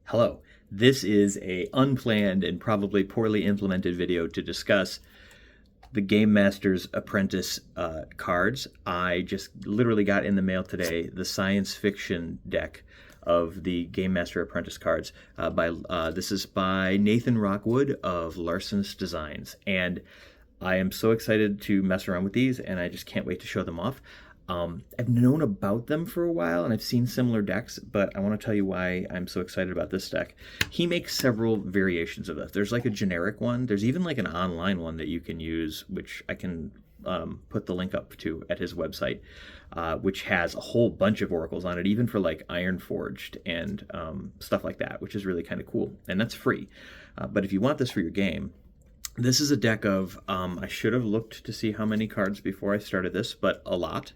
Hello, this is a unplanned and probably poorly implemented video to discuss the GameMaster's Apprentice cards. I just literally got in the mail today the science fiction deck of the GameMaster Apprentice cards. This is by Nathan Rockwood of Larcenous Designs, and I am so excited to mess around with these, and I just can't wait to show them off. I've known about them for a while, and I've seen similar decks, but I want to tell you why I'm so excited about this deck. He makes several variations of this. There's like a generic one. There's even like an online one that you can use, which I can put the link up to at his website, which has a whole bunch of oracles on it, even for like Ironforged and stuff like that, which is really kind of cool, and that's free. But if you want this for your game, this is a deck of, I should have looked to see how many cards before I started this, but a lot.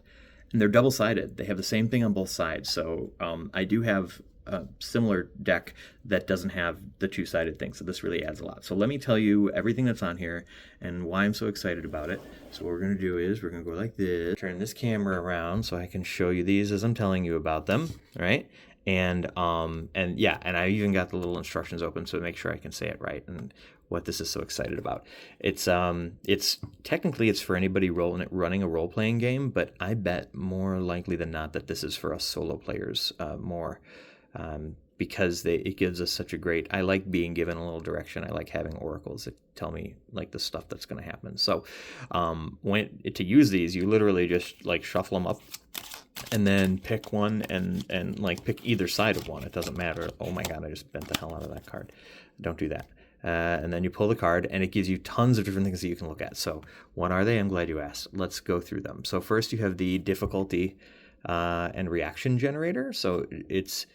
And they're double-sided. They have the same thing on both sides. So I do have a similar deck that doesn't have the two-sided thing. So this really adds a lot. So let me tell you everything that's on here and why I'm so excited about it. So what we're going to do is we're going to go like this. Turn this camera around so I can show you these as I'm telling you about them, right? And I even got the little instructions open so to make sure I can say it right and what this is so excited about. It's technically it's for anybody running a role-playing game, but I bet more likely than not that this is for us solo players more, because it gives us such a great. I like being given a little direction. I like having oracles that tell me like the stuff that's going to happen. So to use these, you literally just like shuffle them up. And then pick one and like pick either side of one. It doesn't matter. Oh my God, I just bent the hell out of that card. Don't do that. And then you pull the card and it gives you tons of different things that you can look at. So what are they? I'm glad you asked. Let's go through them. So first you have the difficulty and reaction generator. So it's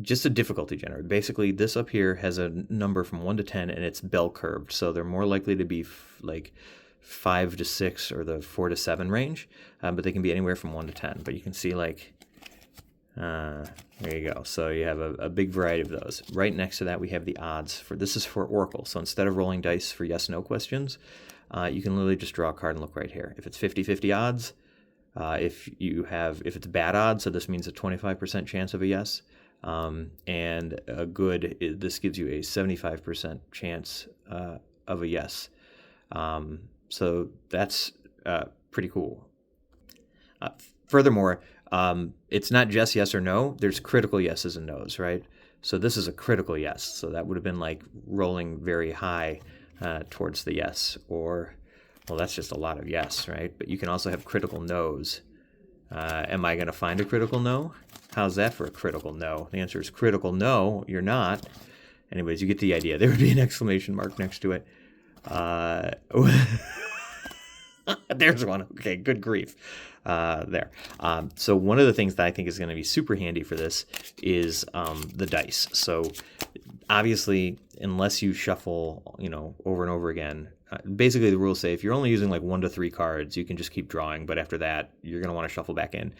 just a difficulty generator. Basically this up here has a number from 1 to 10 and it's bell curved. So they're more likely to be like 5 to 6 or the 4 to 7 range, but they can be anywhere from 1 to 10. But you can see like, there you go. So you have a big variety of those. Right next to that we have the odds. This is for Oracle. So instead of rolling dice for yes/no questions, you can literally just draw a card and look right here. If it's 50-50 odds, if it's bad odds, so this means a 25% chance of a yes, and a good, this gives you a 75% chance of a yes. So that's pretty cool. Furthermore, it's not just yes or no. There's critical yeses and nos, right? So this is a critical yes. So that would have been like rolling very high towards the yes. Or, well, that's just a lot of yes, right? But you can also have critical nos. Am I going to find a critical no? How's that for a critical no? The answer is critical no, you're not. Anyways, you get the idea. There would be an exclamation mark next to it. There's one. Okay, good grief. There. So one of the things that I think is going to be super handy for this is the dice. So obviously, unless you shuffle, over and over again, basically the rules say if you're only using like 1 to 3 cards, you can just keep drawing. But after that, you're going to want to shuffle back in.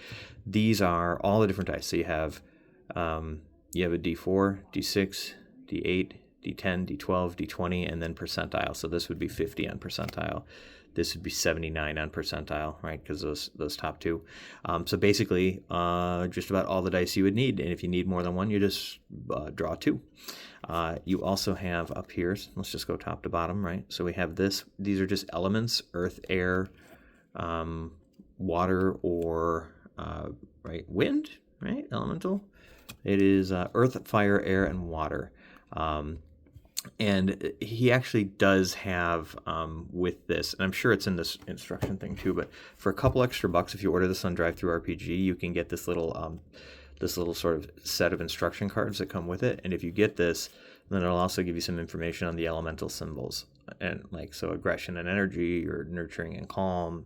These are all the different dice. So you have a D4, D6, D8, D10, D12, D20, and then percentile. So this would be 50 on percentile. This would be 79 on percentile, right? Because those top two. So basically, just about all the dice you would need. And if you need more than one, you just draw 2. You also have up here, let's just go top to bottom, right? So we have this. These are just elements: earth, air, water, or wind, right? Elemental. It is earth, fire, air, and water. And he actually does have with this, and I'm sure it's in this instruction thing too, but for a couple extra bucks, if you order this on DriveThruRPG, you can get this little sort of set of instruction cards that come with it. And if you get this, then it'll also give you some information on the elemental symbols, and so aggression and energy, or nurturing and calm.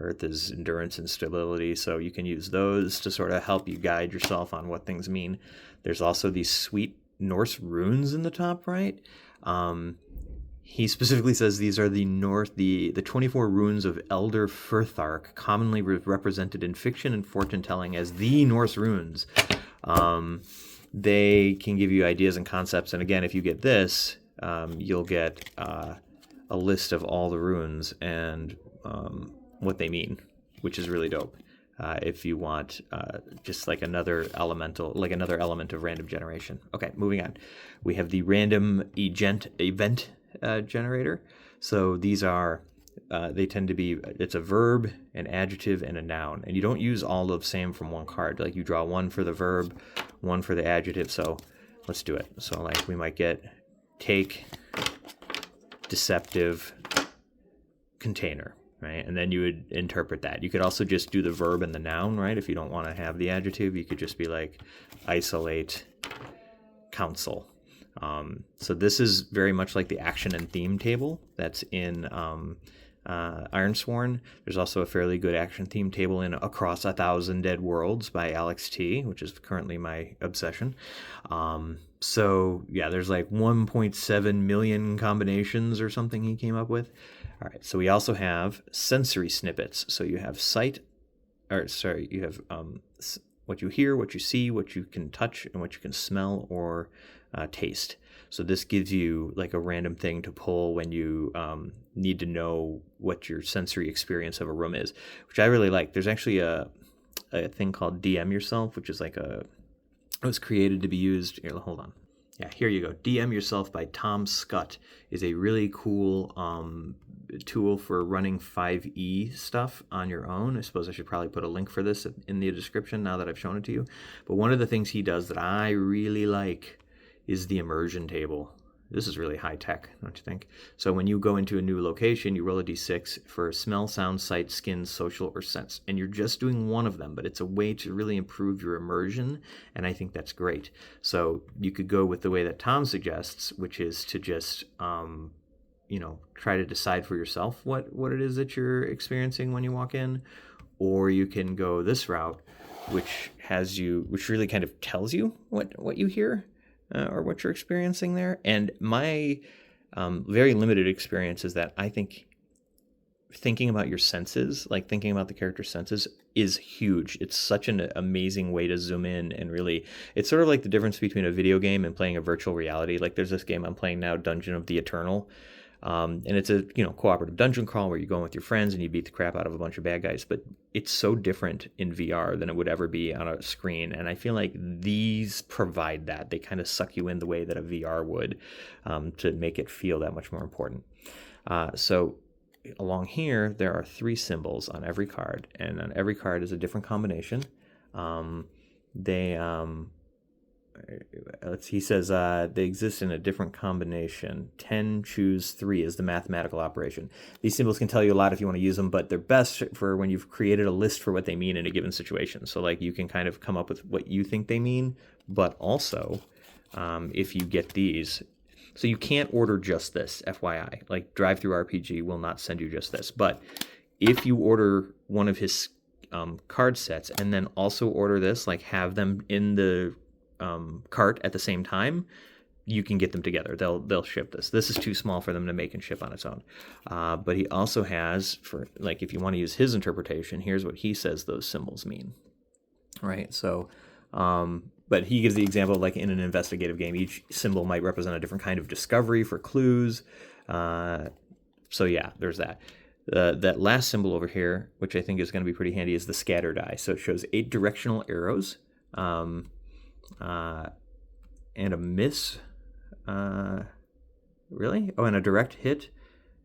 Earth is endurance and stability, so you can use those to sort of help you guide yourself on what things mean. There's also these sweet Norse runes in the top right. He specifically says these are the 24 runes of Elder Firthark, commonly represented in fiction and fortune telling as the Norse runes. They can give you ideas and concepts, and again, if you get this, you'll get a list of all the runes and what they mean, which is really dope. if you want just like another element of random generation. Okay, moving on. We have the random event generator. So these are, they tend to be, it's a verb, an adjective, and a noun. And you don't use all of the same from one card. Like you draw one for the verb, one for the adjective. So let's do it. So like we might get take, deceptive, container. Right? And then you would interpret that. You could also just do the verb and the noun, right? If you don't want to have the adjective, you could just be like isolate, counsel. So this is very much like the action and theme table that's in Ironsworn. There's also a fairly good action theme table in Across 1,000 Dead Worlds by Alex T, which is currently my obsession. So yeah, there's like 1.7 million combinations or something he came up with. All right, so we also have sensory snippets. So you have you have what you hear, what you see, what you can touch, and what you can smell or taste. So this gives you like a random thing to pull when you need to know what your sensory experience of a room is, which I really like. There's actually a thing called DM Yourself, which is like it was created to be used. Here, hold on. Yeah, here you go. DM Yourself by Tom Scott is a really cool tool for running 5e stuff on your own. I suppose I should probably put a link for this in the description now that I've shown it to you. But one of the things he does that I really like is the immersion table. This is really high tech, don't you think? So when you go into a new location, you roll a d6 for smell, sound, sight, skin, social, or sense. And you're just doing one of them, but it's a way to really improve your immersion, and I think that's great. So you could go with the way that Tom suggests, which is to just try to decide for yourself what it is that you're experiencing when you walk in, or you can go this route, which really kind of tells you what you hear. Or what you're experiencing there. And my very limited experience is that I think thinking about your senses, like thinking about the character's senses, is huge. It's such an amazing way to zoom in and really, it's sort of like the difference between a video game and playing a virtual reality. Like there's this game I'm playing now, Dungeon of the Eternal. And it's a cooperative dungeon crawl where you go in with your friends and you beat the crap out of a bunch of bad guys. But it's so different in VR than it would ever be on a screen. And I feel like these provide that. They kind of suck you in the way that a VR would to make it feel that much more important. So along here, there are 3 symbols on every card. And on every card is a different combination. He says they exist in a different combination. 10, choose 3 is the mathematical operation. These symbols can tell you a lot if you want to use them, but they're best for when you've created a list for what they mean in a given situation. So like you can kind of come up with what you think they mean, but also if you get these. So you can't order just this, FYI. Like DriveThruRPG will not send you just this. But if you order one of his card sets and then also order this, like have them in the cart at the same time, you can get them together. They'll ship this. This is too small for them to make and ship on its own. But he also has, for like if you want to use his interpretation, here's what he says those symbols mean. Right? So but he gives the example of like in an investigative game, each symbol might represent a different kind of discovery for clues. So yeah, there's that. That last symbol over here, which I think is going to be pretty handy, is the scatter die. So it shows 8 directional arrows. And a miss. Really? Oh, and a direct hit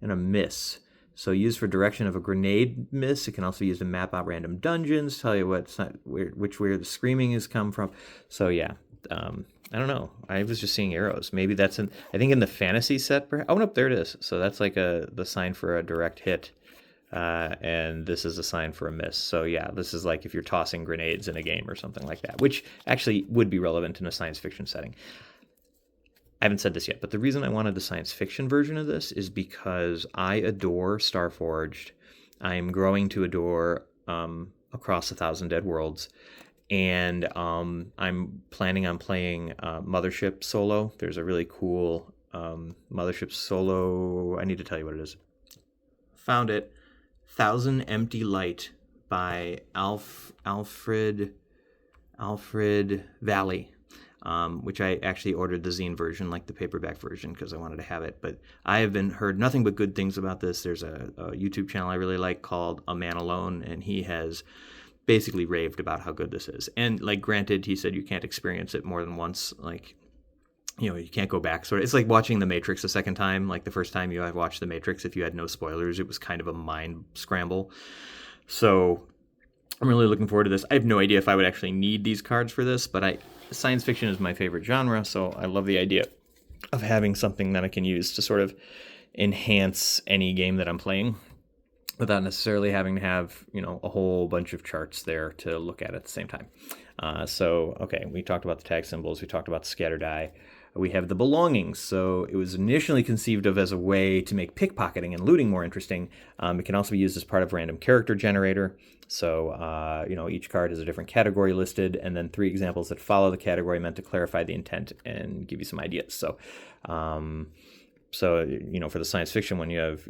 and a miss. So used for direction of a grenade miss. It can also be used to map out random dungeons, tell you where the screaming has come from. So yeah, I don't know. I was just seeing arrows. Maybe that's I think in the fantasy set. Oh, no, there it is. So that's like the sign for a direct hit. And this is a sign for a miss. So yeah, this is like if you're tossing grenades in a game or something like that, which actually would be relevant in a science fiction setting. I haven't said this yet, but the reason I wanted the science fiction version of this is because I adore Starforged. I'm growing to adore Across 1,000 Dead Worlds. And I'm planning on playing Mothership solo. There's a really cool Mothership solo. I need to tell you what it is. Found it. 1,000 Empty Light by Alfred Valley, which I actually ordered the zine version, like the paperback version, because I wanted to have it. But I have heard nothing but good things about this. There's a YouTube channel I really like called A Man Alone, and he has basically raved about how good this is. And like, granted, he said you can't experience it more than once. Like, you can't go back. It's like watching The Matrix a second time. Like the first time you had watched The Matrix, if you had no spoilers, it was kind of a mind scramble. So I'm really looking forward to this. I have no idea if I would actually need these cards for this, but science fiction is my favorite genre, so I love the idea of having something that I can use to sort of enhance any game that I'm playing without necessarily having to have, a whole bunch of charts there to look at the same time. Okay, we talked about the tag symbols. We talked about the scatter die. We have the belongings. So it was initially conceived of as a way to make pickpocketing and looting more interesting. It can also be used as part of random character generator. So, each card has a different category listed, and then 3 examples that follow the category meant to clarify the intent and give you some ideas. So, for the science fiction one, you have,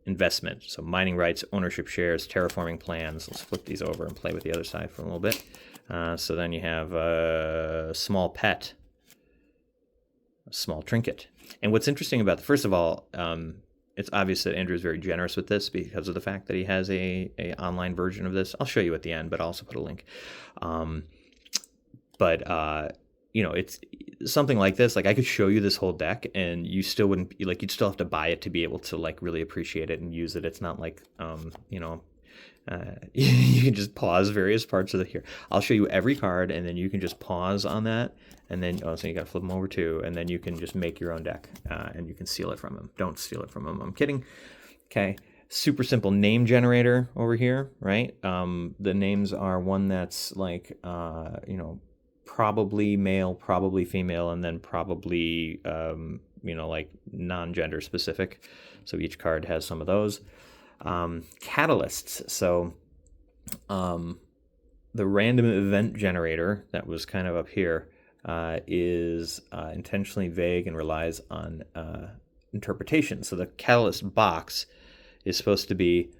investment. So mining rights, ownership shares, terraforming plans. Let's flip these over and play with the other side for a little bit. So then you have a small pet, a small trinket. And what's interesting about first of all, it's obvious that Andrew is very generous with this because of the fact that he has a online version of this. I'll show you at the end, but I'll also put a link. It's something like this. Like, I could show you this whole deck and you still wouldn't, you'd still have to buy it to be able to like really appreciate it and use it. It's not like, you can just pause various parts of it here. I'll show you every card and then you can just pause on that. And then, so you got to flip them over too. And then you can just make your own deck and you can steal it from him. Don't steal it from him. I'm kidding. Okay. Super simple name generator over here, right? The names are one that's like, probably male, probably female, and then probably, like non-gender specific. So each card has some of those. Catalysts. So the random event generator that was kind of up here is intentionally vague and relies on interpretation. So the catalyst box is supposed to be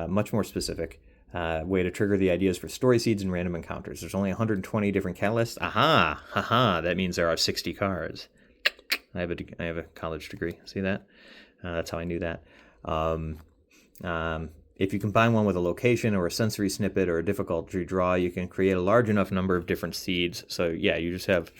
much more specific. Way to trigger the ideas for story seeds and random encounters. There's only 120 different catalysts. Aha! That means there are 60 cards. I have a college degree. See that? That's how I knew that. If you combine one with a location or a sensory snippet or a difficulty draw, you can create a large enough number of different seeds. So yeah, you just have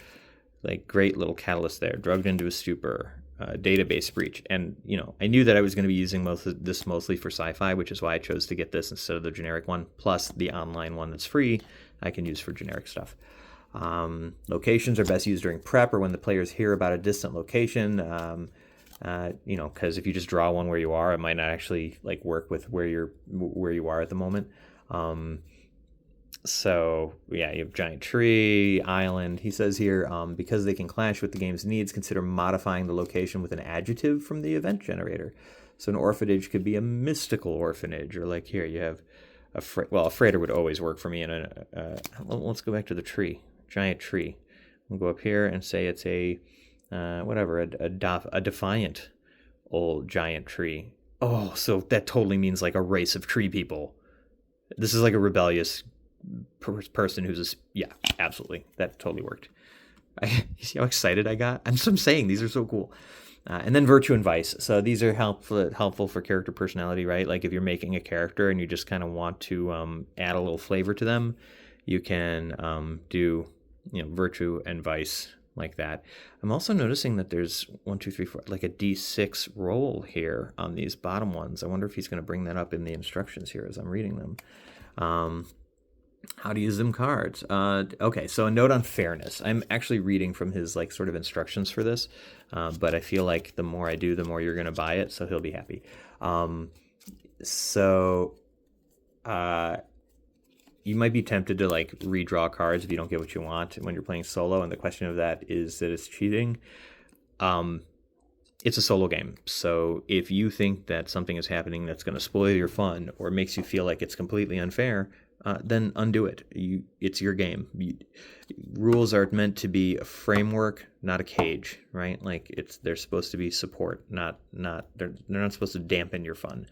like great little catalysts there. Drugged into a stupor. Database breach. And, I knew that I was going to be using this mostly for sci-fi, which is why I chose to get this instead of the generic one, plus the online one that's free I can use for generic stuff. Locations are best used during prep or when the players hear about a distant location, because if you just draw one where you are, it might not actually like work with where you are at the moment. So yeah, you have giant tree, island. He says here, because they can clash with the game's needs, consider modifying the location with an adjective from the event generator. So an orphanage could be a mystical orphanage, or like here you have a freighter would always work for me. And let's go back to the tree, giant tree. We'll go up here and say it's a defiant old giant tree. Oh, so that totally means like a race of tree people. This is like a rebellious person who's yeah, absolutely, that totally worked. You see how excited I got? I'm saying these are so cool. And then virtue and vice. So these are helpful for character personality, right? Like if you're making a character and you just kind of want to add a little flavor to them, you can do virtue and vice like that. I'm also noticing that there's 1, 2, 3, 4, like a D6 roll here on these bottom ones. I wonder if he's going to bring that up in the instructions here as I'm reading them. How to use them cards. Okay, so a note on fairness. I'm actually reading from his like sort of instructions for this, but I feel like the more I do, the more you're going to buy it, so he'll be happy. You might be tempted to like redraw cards if you don't get what you want when you're playing solo, and the question of that is that it's cheating. It's a solo game, so if you think that something is happening that's going to spoil your fun or makes you feel like it's completely unfair, then undo it. It's your game. Rules are meant to be a framework, not a cage, right? Like they're supposed to be support, they're not supposed to dampen your fun.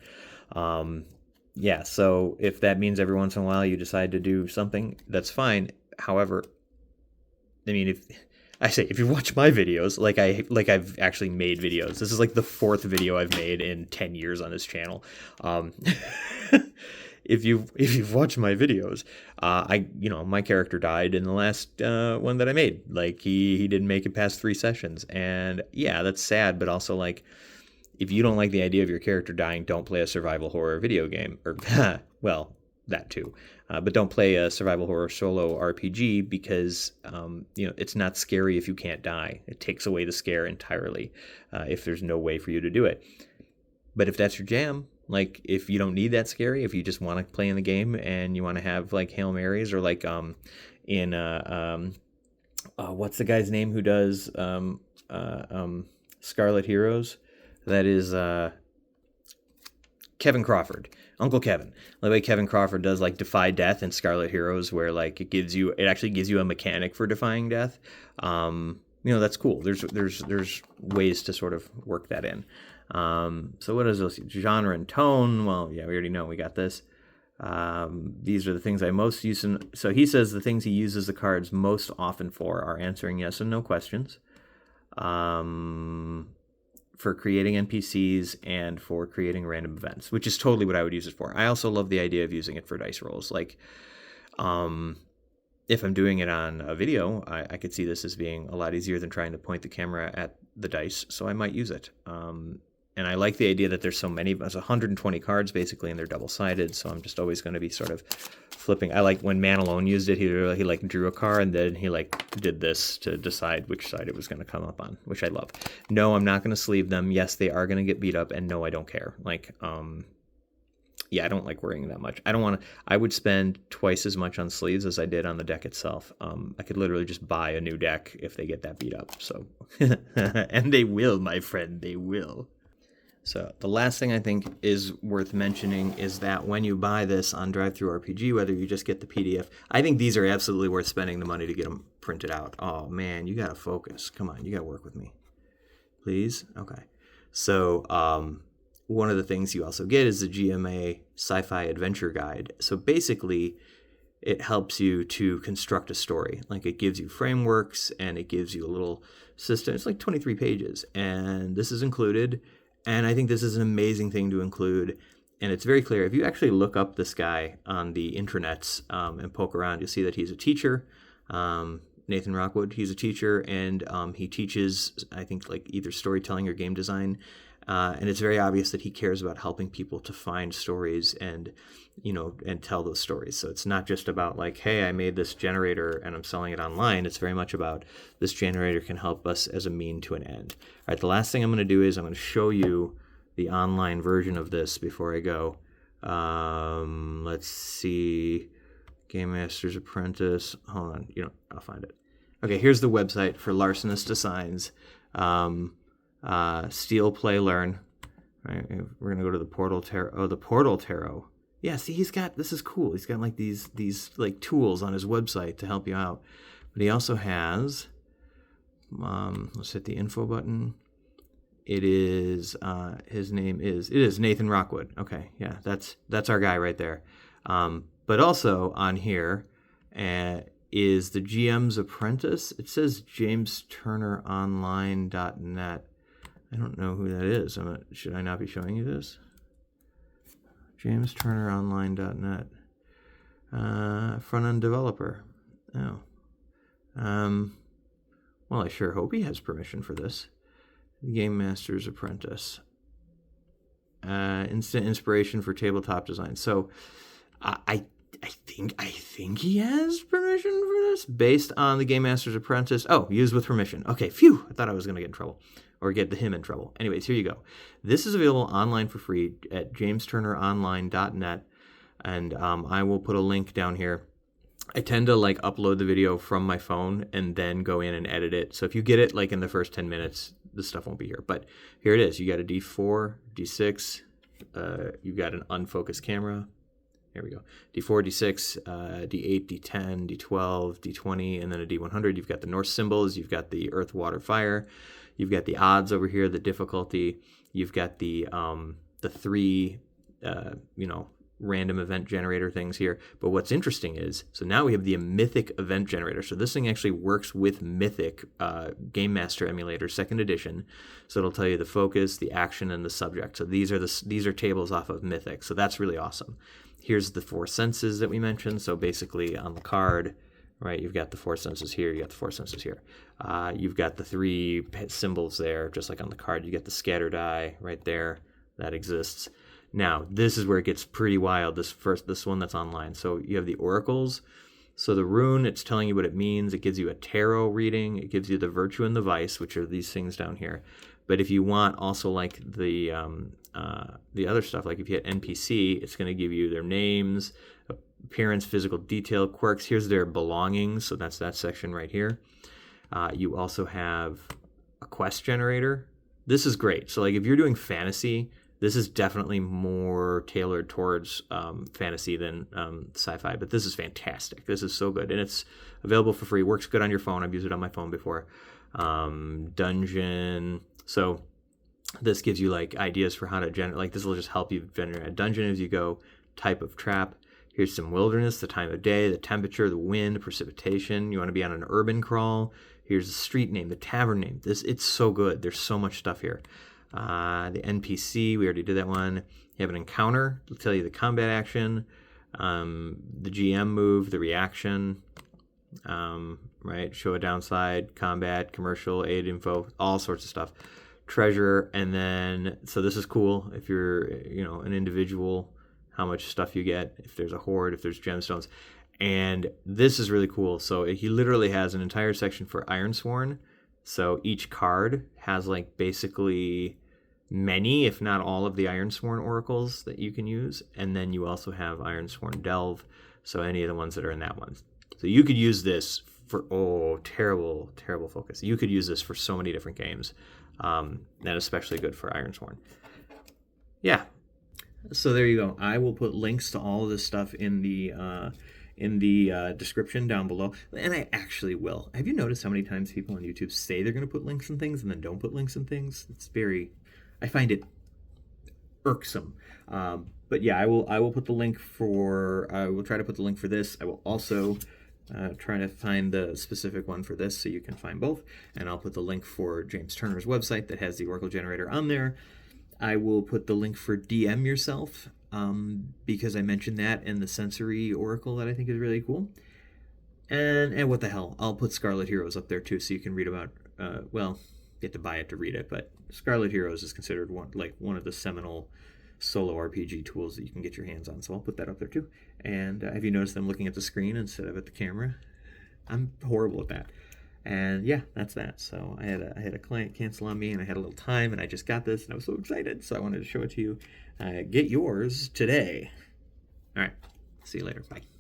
Yeah, so if that means every once in a while you decide to do something, that's fine. However, I mean, if you watch my videos, I've actually made videos. This is like the 4th video I've made in 10 years on this channel. if you've watched my videos, my character died in the last one that I made. Like he didn't make it past 3 sessions, and yeah, that's sad. But also, like, if you don't like the idea of your character dying, don't play a survival horror video game. Or well, that too. But don't play a survival horror solo RPG because it's not scary if you can't die. It takes away the scare entirely if there's no way for you to do it. But if that's your jam, like if you don't need that scary, if you just want to play in the game and you want to have like Hail Marys, or like what's the guy's name who does Scarlet Heroes? That is Kevin Crawford, Uncle Kevin. The way Kevin Crawford does like Defy Death and Scarlet Heroes, where like it actually gives you a mechanic for defying death. That's cool. There's ways to sort of work that in. So what is this? Genre and tone? Well, yeah, we already know we got this. These are the things I most use. So he says the things he uses the cards most often for are answering yes and no questions, for creating NPCs, and for creating random events, which is totally what I would use it for. I also love the idea of using it for dice rolls. Like, if I'm doing it on a video, I could see this as being a lot easier than trying to point the camera at the dice, so I might use it. And I like the idea that there's so many. There's 120 cards basically, and they're double-sided, so I'm just always going to be sort of flipping. I like when Man Alone used it. He like drew a card, and then he like did this to decide which side it was going to come up on, which I love. No, I'm not going to sleeve them. Yes, they are going to get beat up, and no, I don't care. Like, I don't like worrying that much. I don't want to. I would spend twice as much on sleeves as I did on the deck itself. I could literally just buy a new deck if they get that beat up. So, and they will, my friend, they will. So the last thing I think is worth mentioning is that when you buy this on DriveThruRPG, whether you just get the PDF, I think these are absolutely worth spending the money to get them printed out. Oh man, you gotta focus. Come on, you gotta work with me, please. Okay. So one of the things you also get is the GMA Sci Fi Adventure Guide. So basically, it helps you to construct a story. Like it gives you frameworks and it gives you a little system. It's like 23 pages, and this is included. And I think this is an amazing thing to include. And it's very clear. If you actually look up this guy on the intranets and poke around, you'll see that he's a teacher. Nathan Rockwood, he's a teacher, and he teaches, I think, like either storytelling or game design. And it's very obvious that he cares about helping people to find stories and tell those stories. So it's not just about like, hey, I made this generator and I'm selling it online. It's very much about this generator can help us as a mean to an end. All right, the last thing I'm going to do is I'm going to show you the online version of this before I go. Let's see. GameMaster's Apprentice. Hold on. I'll find it. Okay, here's the website for Larcenous Designs. Steal, Play, Learn. All right, we're going to go to the Portal Tarot. Oh, the Portal Tarot. Yeah, see, this is cool. He's got like these like tools on his website to help you out. But he also has, let's hit the info button. It is, his name is Nathan Rockwood. Okay, yeah, that's our guy right there. But also on here is the GM's Apprentice. It says JamesTurnerOnline.net. I don't know who that is. Should I not be showing you this? JamesTurnerOnline.net. Front-end developer. Oh. Well, I sure hope he has permission for this. GameMaster's Apprentice. Instant inspiration for tabletop design. So, I think he has permission for this based on the GameMaster's Apprentice. Oh, used with permission. Okay, phew. I thought I was going to get in trouble. Or get him in trouble. Anyways, here you go. This is available online for free at JamesTurnerOnline.net, and I will put a link down here. I tend to like upload the video from my phone and then go in and edit it. So if you get it like in the first 10 minutes, the stuff won't be here. But here it is. You got a D4, D6. You got an unfocused camera. Here we go. D4, D6, D8, D10, D12, D20, and then a D100. You've got the Norse symbols. You've got the earth, water, fire. You've got the odds over here, the difficulty. You've got the three, random event generator things here. But what's interesting is, so now we have the Mythic event generator. So this thing actually works with Mythic Game Master Emulator 2nd edition. So it'll tell you the focus, the action, and the subject. So these are tables off of Mythic. So that's really awesome. Here's the 4 senses that we mentioned. So basically on the card, right, you've got the 4 senses here, you got the 4 senses here. You've got the 3 symbols there, just like on the card. You get the scatter die right there, that exists. Now, this is where it gets pretty wild, this one that's online. So you have the oracles. So the rune, it's telling you what it means. It gives you a tarot reading. It gives you the virtue and the vice, which are these things down here. But if you want also like the other stuff, like if you hit NPC, it's going to give you their names, appearance, physical detail, quirks. Here's their belongings. So that's that section right here. You also have a quest generator. This is great. So like if you're doing fantasy, this is definitely more tailored towards fantasy than sci-fi, but this is fantastic. This is so good, and it's available for free. Works good on your phone. I've used it on my phone before. Dungeon. So this gives you like ideas for how to generate. Like this will just help you generate a dungeon as you go. Type of trap. Here's some wilderness, the time of day, the temperature, the wind, precipitation. You want to be on an urban crawl. Here's the street name, the tavern name. It's so good. There's so much stuff here. The NPC, we already did that one. You have an encounter, it'll tell you the combat action, the GM move, the reaction, right? Show a downside, combat, commercial, aid info, all sorts of stuff. Treasure, and then, so this is cool if you're, an individual, how much stuff you get, if there's a horde, if there's gemstones. And this is really cool. So he literally has an entire section for Ironsworn. So each card has like basically many, if not all, of the Ironsworn oracles that you can use. And then you also have Ironsworn Delve, so any of the ones that are in that one. So you could use this for, terrible focus. You could use this for so many different games. And especially good for Ironsworn. Yeah. So there you go. I will put links to all of this stuff in the description down below, and I actually will. Have you noticed how many times people on YouTube say they're going to put links in things and then don't put links in things? I find it irksome. But yeah, I will put the link I will try to put the link for this. I will also try to find the specific one for this so you can find both, and I'll put the link for James Turner's website that has the Oracle generator on there. I will put the link for DM Yourself, because I mentioned that, and the sensory oracle that I think is really cool. And what the hell, I'll put Scarlet Heroes up there too, so you can read about, you have to buy it to read it, but Scarlet Heroes is considered one of the seminal solo RPG tools that you can get your hands on, so I'll put that up there too. And have you noticed I'm looking at the screen instead of at the camera? I'm horrible at that. And yeah, that's that. So I had a client cancel on me, and I had a little time, and I just got this, and I was so excited, so I wanted to show it to you. Get yours today. All right, see you later. Bye.